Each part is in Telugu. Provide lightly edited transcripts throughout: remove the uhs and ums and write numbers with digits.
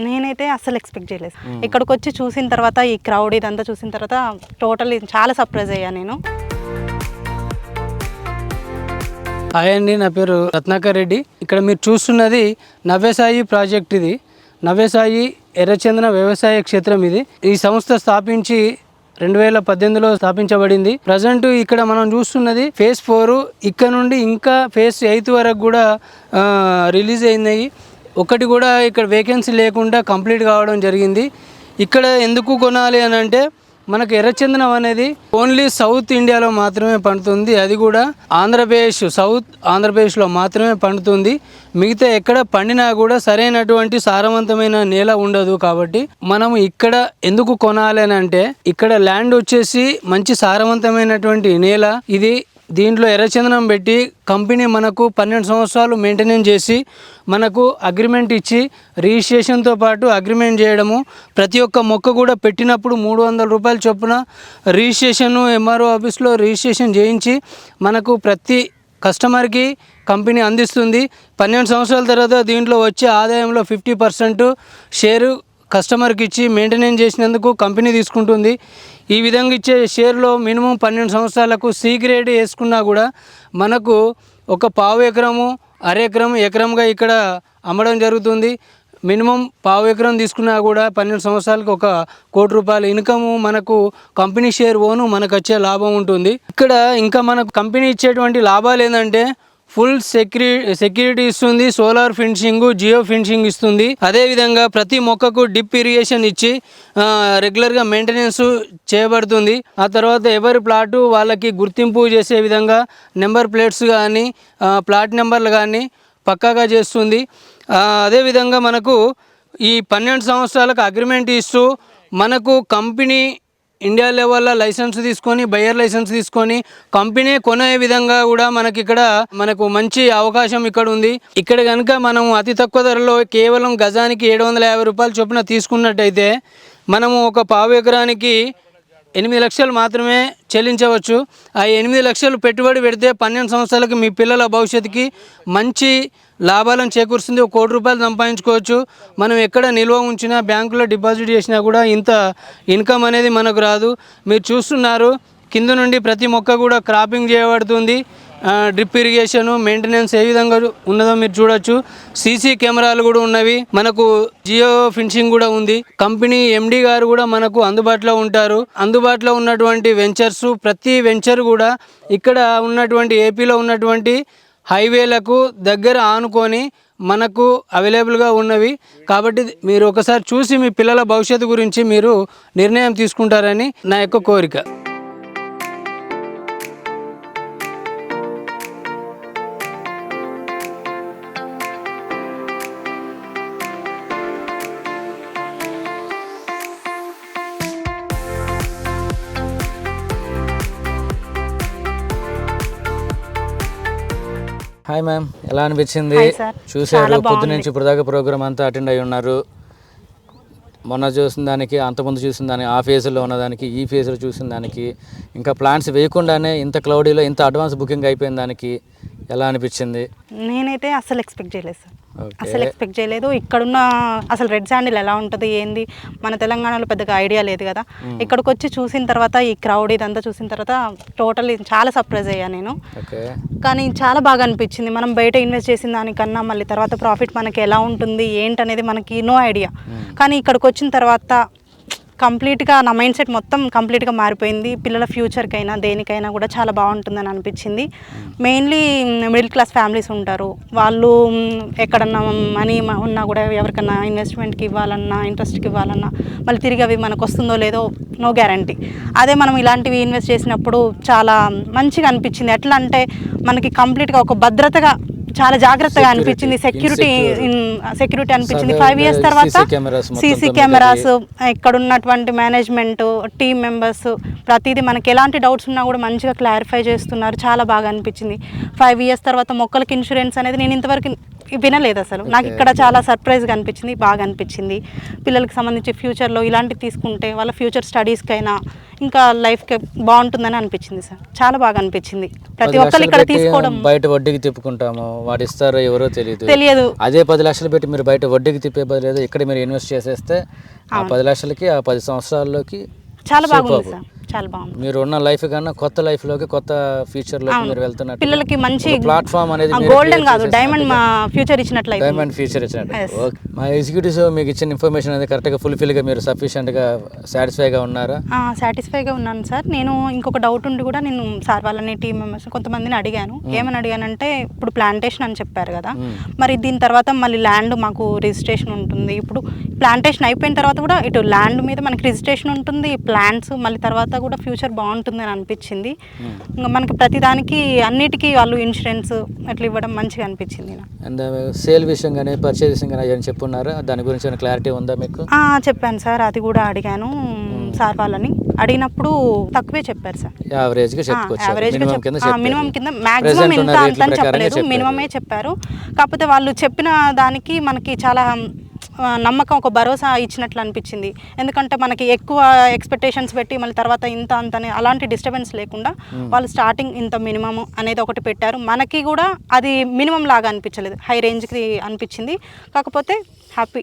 నేనైతే అస్సలు ఎక్స్పెక్ట్ చేయలేదు. ఇక్కడికి వచ్చి చూసిన తర్వాత ఈ క్రౌడ్ ఇదంతా చూసిన తర్వాత టోటల్లీ చాలా సర్ప్రైజ్ అయ్యా నేను. హాయ్ అండి, నా పేరు రత్నాకర్ రెడ్డి. ఇక్కడ మీరు చూస్తున్నది నవ్యసాయి ప్రాజెక్ట్. ఇది నవ్యసాయి ఎర్రచందన వ్యవసాయ క్షేత్రం. ఇది ఈ సంస్థ స్థాపించి 2018లో స్థాపించబడింది. ప్రజెంట్ ఇక్కడ మనం చూస్తున్నది ఫేజ్ 4. ఇక్కడ నుండి ఇంకా ఫేజ్ 8 వరకు కూడా రిలీజ్ అయినాయి. ఒకటి కూడా ఇక్కడ వేకెన్సీ లేకుండా కంప్లీట్ కావడం జరిగింది. ఇక్కడ ఎందుకు కొనాలి అని అంటే, మనకు ఎర్రచందనం అనేది ఓన్లీ సౌత్ ఇండియాలో మాత్రమే పండుతుంది. అది కూడా సౌత్ ఆంధ్రప్రదేశ్లో మాత్రమే పండుతుంది. మిగతా ఎక్కడ పండినా కూడా సరైనటువంటి సారవంతమైన నేల ఉండదు. కాబట్టి మనం ఇక్కడ ఎందుకు కొనాలి అని అంటే, ఇక్కడ ల్యాండ్ వచ్చేసి మంచి సారవంతమైనటువంటి నేల ఇది. దీంట్లో ఎర్రచందనం పెట్టి కంపెనీ మనకు 12 సంవత్సరాలు మెయింటెనెన్స్ చేసి మనకు అగ్రిమెంట్ ఇచ్చి రిజిస్ట్రేషన్తో పాటు అగ్రిమెంట్ చేయడము, ప్రతి ఒక్క మొక్క కూడా పెట్టినప్పుడు 300 రూపాయల చొప్పున రిజిస్ట్రేషన్ ఎంఆర్ఓ ఆఫీస్లో రిజిస్ట్రేషన్ చేయించి మనకు ప్రతి కస్టమర్కి కంపెనీ అందిస్తుంది. 12 సంవత్సరాల తర్వాత దీంట్లో వచ్చే ఆదాయంలో 50% షేరు కస్టమర్కి ఇచ్చి మెయింటెనెన్స్ చేసినందుకు కంపెనీ తీసుకుంటుంది. ఈ విధంగా ఇచ్చే షేర్లో మినిమం 12 సంవత్సరాలకు సి గ్రేడ్ వేసుకున్నా కూడా మనకు ఒక పావు ఎకరము, ఎకరంగా ఇక్కడ అమ్మడం జరుగుతుంది. మినిమం పావు ఎకరం తీసుకున్నా కూడా 12 సంవత్సరాలకు 1 కోటి రూపాయల ఇన్కము మనకు కంపెనీ షేర్ ఓను మనకు వచ్చే లాభం ఉంటుంది. ఇక్కడ ఇంకా మనకు కంపెనీ ఇచ్చేటువంటి లాభాలు ఏంటంటే, ఫుల్ సెక్యూరిటీ ఇస్తుంది, సోలార్ ఫెన్సింగ్, జియో ఫెన్సింగ్ ఇస్తుంది. అదేవిధంగా ప్రతి మొక్కకు డిప్ ఇరిగేషన్ ఇచ్చి రెగ్యులర్గా మెయింటెనెన్స్ చేయబడుతుంది. ఆ తర్వాత ఎవరి ప్లాటు వాళ్ళకి గుర్తింపు చేసే విధంగా నెంబర్ ప్లేట్స్ కానీ ప్లాట్ నెంబర్లు కానీ పక్కాగా చేస్తుంది. అదేవిధంగా మనకు ఈ 12 సంవత్సరాలకు అగ్రిమెంట్ ఇస్తూ మనకు కంపెనీ ఇండియా లెవెల్లో లైసెన్స్ తీసుకొని, బయ్యర్ లైసెన్స్ తీసుకొని కంపెనీ కొనే విధంగా కూడా మనకు మంచి అవకాశం ఇక్కడ ఉంది. ఇక్కడ కనుక మనం అతి తక్కువ ధరలో కేవలం గజానికి 750 రూపాయల చొప్పున తీసుకున్నట్టయితే మనము ఒక పావు ఎకరానికి 8 లక్షలు మాత్రమే చెల్లించవచ్చు. ఆ 8 లక్షలు పెట్టుబడి పెడితే 12 సంవత్సరాలకు మీ పిల్లల భవిష్యత్తుకి మంచి లాభాలను చేకూరుస్తుంది. 1 కోటి రూపాయలు సంపాదించుకోవచ్చు. మనం ఎక్కడ నిల్వ ఉంచినా, బ్యాంకులో డిపాజిట్ చేసినా కూడా ఇంత ఇన్కమ్ అనేది మనకు రాదు. మీరు చూస్తున్నారు, కింద నుండి ప్రతి మొక్క కూడా క్రాపింగ్ చేయబడుతుంది. డ్రిప్ ఇరిగేషన్ మెయింటెనెన్స్ ఏ విధంగా ఉన్నదో మీరు చూడొచ్చు. సీసీ కెమెరాలు కూడా ఉన్నవి. మనకు జియో ఫెన్సింగ్ కూడా ఉంది. కంపెనీ ఎండి గారు కూడా మనకు అందుబాటులో ఉంటారు. అందుబాటులో ఉన్నటువంటి వెంచర్స్, ప్రతి వెంచర్ కూడా ఇక్కడ ఉన్నటువంటి ఏపీలో ఉన్నటువంటి హైవేలకు దగ్గర ఆనుకొని మనకు అవైలబుల్గా ఉన్నవి. కాబట్టి మీరు ఒకసారి చూసి మీ పిల్లల భవిష్యత్తు గురించి మీరు నిర్ణయం తీసుకుంటారని నా యొక్క కోరిక. హాయ్ మ్యామ్, ఎలా అనిపించింది? చూసారు పొద్దు నుంచి ఇప్పుడు దాకా ప్రోగ్రామ్ అంతా అటెండ్ అయి ఉన్నారు. మొన్న చూసిన దానికి, అంతకుముందు చూసిన దానికి, ఆ ఫేజ్లో ఉన్నదానికి, ఈ ఫేజ్లో చూసిన దానికి, ఇంకా ప్లాన్స్ వేయకుండానే ఇంత క్లౌడీలో ఇంత అడ్వాన్స్ బుకింగ్ అయిపోయిన దానికి ఎలా అనిపించింది? నేనైతే అస్సలు ఎక్స్పెక్ట్ చేయలేదు సార్. అసలు ఎక్స్పెక్ట్ చేయలేదు. ఇక్కడున్న అసలు రెడ్ శాండిల్ ఎలా ఉంటుంది ఏంది మన తెలంగాణలో పెద్దగా ఐడియా లేదు కదా. ఇక్కడికి వచ్చి చూసిన తర్వాత ఈ క్రౌడ్ ఇదంతా చూసిన తర్వాత టోటల్లీ చాలా సర్ప్రైజ్ అయ్యా నేను. కానీ చాలా బాగా అనిపించింది. మనం బయట ఇన్వెస్ట్ చేసిన దానికన్నా మళ్ళీ తర్వాత ప్రాఫిట్ మనకి ఎలా ఉంటుంది ఏంటనేది మనకి నో ఐడియా. కానీ ఇక్కడికి వచ్చిన తర్వాత కంప్లీట్గా నా మైండ్ సెట్ మొత్తం కంప్లీట్గా మారిపోయింది. పిల్లల ఫ్యూచర్కైనా దేనికైనా కూడా చాలా బాగుంటుందని అనిపించింది. మెయిన్లీ మిడిల్ క్లాస్ ఫ్యామిలీస్ ఉంటారు, వాళ్ళు ఎక్కడన్నా మనీ ఉన్నా కూడా ఎవరికన్నా ఇన్వెస్ట్మెంట్కి ఇవ్వాలన్నా, ఇంట్రెస్ట్కి ఇవ్వాలన్నా మళ్ళీ తిరిగి అవి మనకు వస్తుందో లేదో నో గ్యారంటీ. అదే మనం ఇలాంటివి ఇన్వెస్ట్ చేసినప్పుడు చాలా మంచిగా అనిపించింది. ఎట్లా అంటే మనకి కంప్లీట్గా ఒక భద్రతగా చాలా జాగ్రత్తగా అనిపించింది. సెక్యూరిటీ అనిపించింది. 5 years తర్వాత సీసీ కెమెరాస్, ఇక్కడ ఉన్నటువంటి మేనేజ్మెంట్ టీమ్ మెంబర్స్ ప్రతిదీ మనకి ఎలాంటి డౌట్స్ ఉన్నా కూడా మంచిగా క్లారిఫై చేస్తున్నారు. చాలా బాగా అనిపించింది. 5 years తర్వాత మొక్కలకి ఇన్సూరెన్స్ అనేది నేను ఇంతవరకు వినలేదు అసలు. నాకు ఇక్కడ చాలా సర్ప్రైజ్గా అనిపించింది, బాగా అనిపించింది. పిల్లలకి సంబంధించి ఫ్యూచర్లో ఇలాంటివి తీసుకుంటే వాళ్ళ ఫ్యూచర్ స్టడీస్కైనా ఇంకా లైఫ్కి బాగుంటుందని అనిపించింది సార్. చాలా బాగా అనిపించింది. ప్రతి ఒక్కరు ఇక్కడ తీసుకోవడం. బయట వడ్డీకి తిప్పుకుంటాము, వాడు ఇస్తారో ఎవరో తెలియదు. అదే 10 లక్షలు పెట్టి మీరు బయట వడ్డీకి తిప్పే బదులు ఇక్కడ మీరు ఇన్వెస్ట్ చేసేస్తే ఆ 10 లక్షలకి ఆ 10 సంవత్సరాల్లోకి చాలా బాగుంది సార్, చాలా బాగుంది. మీరు ఉన్న లైఫ్ కన్నా కొత్త లైఫ్ లోకి, కొత్త ఫ్యూచర్ లోకి మీరు వెళ్తున్నట్టు పిల్లలకి మంచి ప్లాట్ఫామ్ అనేది గోల్డెన్ కాదు, డైమండ్ ఫ్యూచర్ ఇచ్చినట్లయితే. డైమండ్ ఫ్యూచర్ ఇచ్చినట్టు. ఓకే, మా ఎగ్జిక్యూటివ్స్ మీకు ఇచ్చిన ఇన్ఫర్మేషన్ అనేది కరెక్ట్గా ఫుల్ఫిల్గా మీరు సఫిషియెంట్గా సాటిస్ఫైగా ఉన్నారా? సాటిస్ఫైగా ఉన్నాను సార్. నేను ఇంకొక డౌట్ ఉండి కూడా నేను సార్ వాళ్ళని టీం మెంబర్స్ కొంతమందిని అడిగాను. ఏమని అడిగానంటే, ఇప్పుడు ప్లాంటేషన్ అని చెప్పారు కదా, మరి దీని తర్వాత మళ్ళీ ల్యాండ్ మాకు రిజిస్ట్రేషన్ ఉంటుంది. ఇప్పుడు ప్లాంటేషన్ అయిపోయిన తర్వాత కూడా ఇటు ల్యాండ్ మీద మనకి రిజిస్ట్రేషన్ ఉంటుంది, ప్లాంట్స్ మళ్ళీ తర్వాత కూడా ఫ్యూచర్ బాగుంటుంది అని అనిపించింది. ఇంకా మనకి ప్రతిదానికి అన్నిటికీ వాళ్ళు ఇన్సూరెన్స్ అట్లా ఇవ్వడం మంచిగా అనిపించింది. అండ్ సేల్ విషయం కానీ పర్చేజ్ విషయం కానీ ఏమైనా చెప్పున్నారా? దాని గురించి ఏమైనా క్లారిటీ ఉందా మీకు? చెప్పాను సార్, అది కూడా అడిగాను సార్ వాళ్ళని. అడిగినప్పుడు తక్కువే చెప్పారు సార్. యావరేజ్గా మినిమం కింద మ్యాక్సిమం ఇంత అంత అని చెప్పలేదు, మినిమమే చెప్పారు. కాకపోతే వాళ్ళు చెప్పిన దానికి మనకి చాలా నమ్మకం, ఒక భరోసా ఇచ్చినట్లు అనిపించింది. ఎందుకంటే మనకి ఎక్కువ ఎక్స్పెక్టేషన్స్ పెట్టి మళ్ళీ తర్వాత ఇంత అంతనే అలాంటి డిస్టర్బెన్స్ లేకుండా వాళ్ళు స్టార్టింగ్ ఇంత మినిమం అనేది ఒకటి పెట్టారు. మనకి కూడా అది మినిమం లాగా అనిపించలేదు, హై రేంజ్కి అనిపించింది. కాకపోతే హ్యాపీ,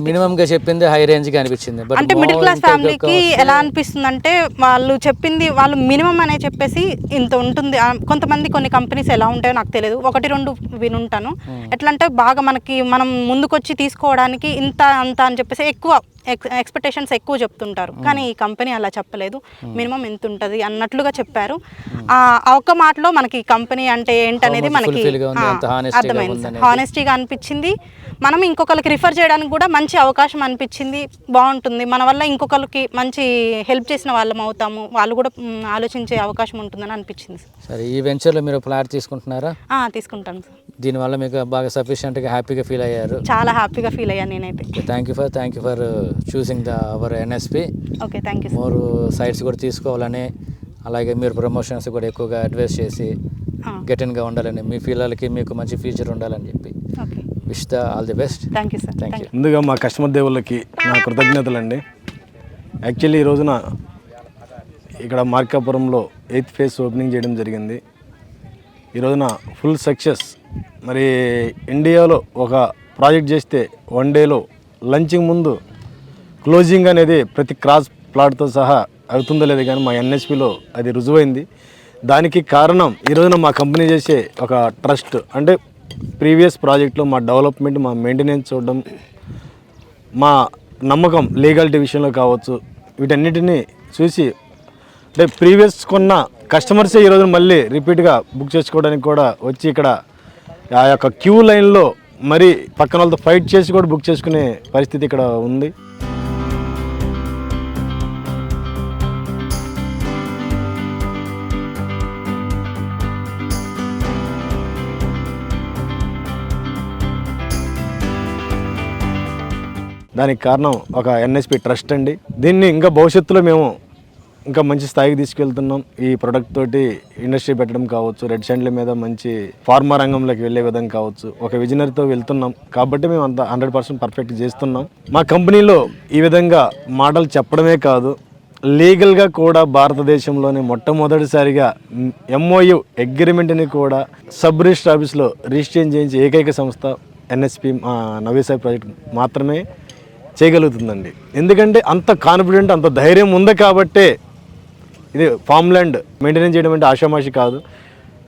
మినిమం గా చెప్పింది హై రేంజ్ గా అనిపించింది. అంటే మిడిల్ క్లాస్ ఫ్యామిలీకి ఎలా అనిపిస్తుంది అంటే, వాళ్ళు చెప్పింది వాళ్ళు మినిమం అనే చెప్పేసి ఇంత ఉంటుంది. కొంతమంది కొన్ని కంపెనీస్ ఎలా ఉంటాయో నాకు తెలియదు, 1-2 వినుంటాను. ఎట్లా అంటే బాగా మనం ముందుకొచ్చి తీసుకోవడానికి ఇంత అంత అని చెప్పేసి ఎక్కువ ఎక్స్పెక్టేషన్స్ ఎక్కువ చెప్తుంటారు. కానీ ఈ కంపెనీ అలా చెప్పలేదు, మినిమం ఎంత ఉంటుంది అన్నట్లుగా చెప్పారు. ఆ ఒక్క మాటలో మనకి కంపెనీ అంటే ఏంటనేది మనకి అర్థమైంది, హానెస్టీగా అనిపించింది. మనం ఇంకొకరికి రిఫర్ చేయడానికి కూడా మంచి అవకాశం అనిపించింది. బాగుంటుంది, మన వల్ల ఇంకొకరికి మంచి హెల్ప్ చేసిన వాళ్ళం అవుతాము, వాళ్ళు కూడా ఆలోచించే అవకాశం ఉంటుందని అనిపించింది. సరే, ఈ వెంచర్లో మీరు ఫ్లాట్ తీసుకుంటున్నారా? తీసుకుంటాను సార్. దీనివల్ల మీకు బాగా సఫిషియెంట్గా హ్యాపీగా ఫీల్ అయ్యారు? చాలా హ్యాపీగా ఫీల్ అయ్యాను నేనైతే. Thank you for choosing our NSP. Okay, thank you. More sites కూడా తీసుకోవాలని, అలాగే మీరు ప్రమోషన్స్ కూడా ఎక్కువగా అడ్వైస్ చేసి గెటిన్గా ఉండాలని, మీ పిల్లలకి మీకు మంచి ఫ్యూచర్ ఉండాలని చెప్పి wish all the best. Thank you sir. Thank you. ముందుగా మా కస్టమర్ దేవుళ్ళకి నా కృతజ్ఞతలండి. యాక్చువల్లీ ఈ రోజున ఇక్కడ మార్కాపురంలో 8th ఫేజ్ ఓపెనింగ్ చేయడం జరిగింది. ఈ రోజున ఫుల్ సక్సెస్. మరి ఇండియాలో ఒక ప్రాజెక్ట్ చేస్తే 1 డేలో లంచింగ్ ముందు క్లోజింగ్ అనేది ప్రతి క్రాస్ ప్లాట్తో సహా అవుతుందో లేదు, కానీ మా ఎన్ఎస్పిలో అది రుజువైంది. దానికి కారణం ఈ రోజున మా కంపెనీ చేసే ఒక ట్రస్ట్. అంటే ప్రీవియస్ ప్రాజెక్ట్లో మా డెవలప్మెంట్, మా మెయింటెనెన్స్ చూడడం, మా నమ్మకం లీగాలిటీ విషయంలో కావచ్చు, వీటన్నిటిని చూసి అంటే ప్రీవియస్ కొన్న కస్టమర్సే ఈరోజు మళ్ళీ రిపీట్గా బుక్ చేసుకోవడానికి కూడా వచ్చి ఇక్కడ ఆ యొక్క క్యూ లైన్లో మరి పక్కన వాళ్ళతో ఫైట్ చేసి కూడా బుక్ చేసుకునే పరిస్థితి ఇక్కడ ఉంది. దానికి కారణం ఒక ఎన్ఎస్పి ట్రస్ట్ అండి. దీన్ని ఇంకా భవిష్యత్తులో మేము ఇంకా మంచి స్థాయికి తీసుకెళ్తున్నాం. ఈ ప్రొడక్ట్ తోటి ఇండస్ట్రీ పెట్టడం కావచ్చు, రెడ్ శాండ్ల మీద మంచి ఫార్మా రంగంలోకి వెళ్ళే విధంగా కావచ్చు, ఒక విజనరీతో వెళ్తున్నాం. కాబట్టి మేము అంత 100% పర్ఫెక్ట్ చేస్తున్నాం. మా కంపెనీలో ఈ విధంగా మాటలు చెప్పడమే కాదు, లీగల్గా కూడా భారతదేశంలోనే మొట్టమొదటిసారిగా MOU అగ్రిమెంట్ని కూడా సబ్ రిజిస్టర్ ఆఫీస్లో రిజిస్ట్రేషన్ చేయించే ఏకైక సంస్థ ఎన్ఎస్పి నవ్యసాయి ప్రాజెక్ట్ మాత్రమే చేయగలుగుతుందండి. ఎందుకంటే అంత కాన్ఫిడెంట్, అంత ధైర్యం ఉంది కాబట్టే ఇది ఫామ్ ల్యాండ్ మెయింటెనెన్స్ చేయడం అంటే ఆషామాషి కాదు.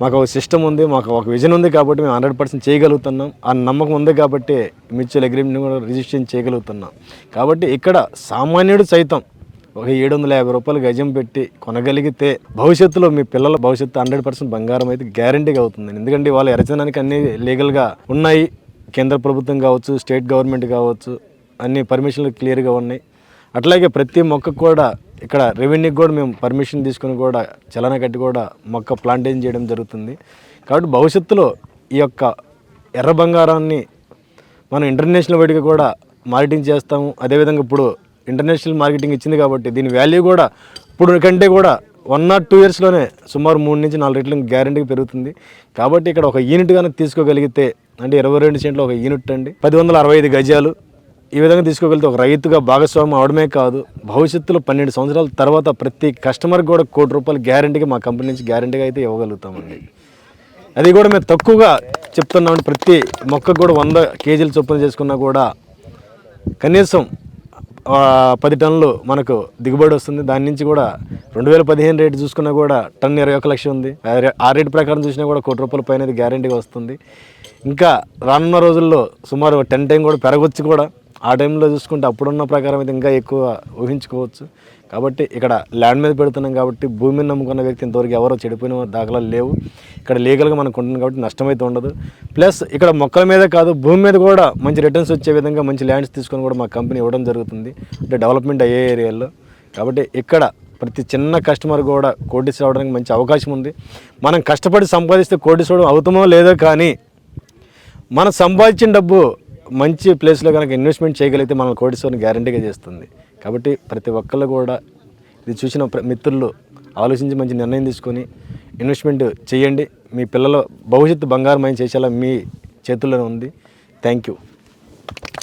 మాకు ఒక సిస్టమ్ ఉంది, మాకు ఒక విజన్ ఉంది కాబట్టి మేము 100% చేయగలుగుతున్నాం. ఆ నమ్మకం ఉంది కాబట్టి మ్యూచువల్ అగ్రిమెంట్ని కూడా రిజిస్ట్రేషన్ చేయగలుగుతున్నాం. కాబట్టి ఇక్కడ సామాన్యుడు సైతం ఒక 750 రూపాయలు గజం పెట్టి కొనగలిగితే భవిష్యత్తులో మీ పిల్లల భవిష్యత్తు 100% బంగారం అయితే గ్యారంటీగా అవుతుంది. ఎందుకంటే వాళ్ళు ఎరచడానికి అన్నీ లీగల్గా ఉన్నాయి. కేంద్ర ప్రభుత్వం కావచ్చు, స్టేట్ గవర్నమెంట్ కావచ్చు, అన్ని పర్మిషన్లు క్లియర్గా ఉన్నాయి. అట్లాగే ప్రతి మొక్కకు కూడా ఇక్కడ రెవెన్యూకి కూడా మేము పర్మిషన్ తీసుకుని కూడా చలన కట్టి కూడా మొక్క ప్లాంటేషన్ చేయడం జరుగుతుంది. కాబట్టి భవిష్యత్తులో ఈ యొక్క ఎర్ర బంగారాన్ని మనం ఇంటర్నేషనల్ వైడ్గా కూడా మార్కెటింగ్ చేస్తాము. అదేవిధంగా ఇప్పుడు ఇంటర్నేషనల్ మార్కెటింగ్ ఇచ్చింది కాబట్టి దీని వాల్యూ కూడా ఇప్పుడు కంటే కూడా 1 or 2 ఇయర్స్లోనే సుమారు 3 నుంచి 4 రెట్లు గ్యారెంటీగా పెరుగుతుంది. కాబట్టి ఇక్కడ ఒక యూనిట్ కనుక తీసుకోగలిగితే అంటే 22 సెంట్లు ఒక యూనిట్ అండి, 1065 గజాలు ఈ విధంగా తీసుకోగలిగితే ఒక రైతుగా భాగస్వామ్యం అవడమే కాదు, భవిష్యత్తులో 12 సంవత్సరాల తర్వాత ప్రతి కస్టమర్కి కూడా ₹1 కోటి గ్యారెంటీగా మా కంపెనీ నుంచి గ్యారెంటీగా అయితే ఇవ్వగలుగుతామండి. అది కూడా మేము తక్కువగా చెప్తున్నామండి. ప్రతి మొక్కకు కూడా 100 కేజీల చొప్పున చేసుకున్నా కూడా కనీసం 10 టన్నులు మనకు దిగుబడి వస్తుంది. దాని నుంచి కూడా 2015 రేటు చూసుకున్నా కూడా టన్ను 21 లక్షలు ఉంది. ఆ రేటు ప్రకారం చూసినా కూడా ₹1 కోటి పైన గ్యారెంటీగా వస్తుంది. ఇంకా రానున్న రోజుల్లో సుమారు 10 టైం కూడా పెరగవచ్చు కూడా. ఆ టైంలో చూసుకుంటే అప్పుడున్న ప్రకారం అయితే ఇంకా ఎక్కువ ఊహించుకోవచ్చు. కాబట్టి ఇక్కడ ల్యాండ్ మీద పెడుతున్నాం కాబట్టి భూమిని నమ్ముకున్న వ్యక్తి ఇంతవరకు ఎవరో చెడిపోయిన దాఖలాలు లేవు. ఇక్కడ లీగల్గా మనకు ఉంటుంది కాబట్టి నష్టమైతే ఉండదు. ప్లస్ ఇక్కడ మొక్కల మీద కాదు భూమి మీద కూడా మంచి రిటర్న్స్ వచ్చే విధంగా మంచి ల్యాండ్స్ తీసుకొని కూడా మా కంపెనీ ఇవ్వడం జరుగుతుంది, అంటే డెవలప్మెంట్ అయ్యే ఏరియాల్లో. కాబట్టి ఇక్కడ ప్రతి చిన్న కస్టమర్ కూడా కోటీశ్వరుడు అవడానికి మంచి అవకాశం ఉంది. మనం కష్టపడి సంపాదిస్తే కోటీశ్వరుడు అవుతామో లేదో, కానీ మనం సంపాదించిన డబ్బు మంచి ప్లేస్లో కనుక ఇన్వెస్ట్మెంట్ చేయగలిగితే మన కోటీశ్వరుని గ్యారంటీగా చేస్తుంది. కాబట్టి ప్రతి ఒక్కళ్ళు కూడా ఇది చూసిన మిత్రులు ఆలోచించి మంచి నిర్ణయం తీసుకొని ఇన్వెస్ట్మెంట్ చేయండి. మీ పిల్లల భవిష్యత్తు బంగారమయం చేసేలా మీ చేతుల్లోనే ఉంది. Thank you.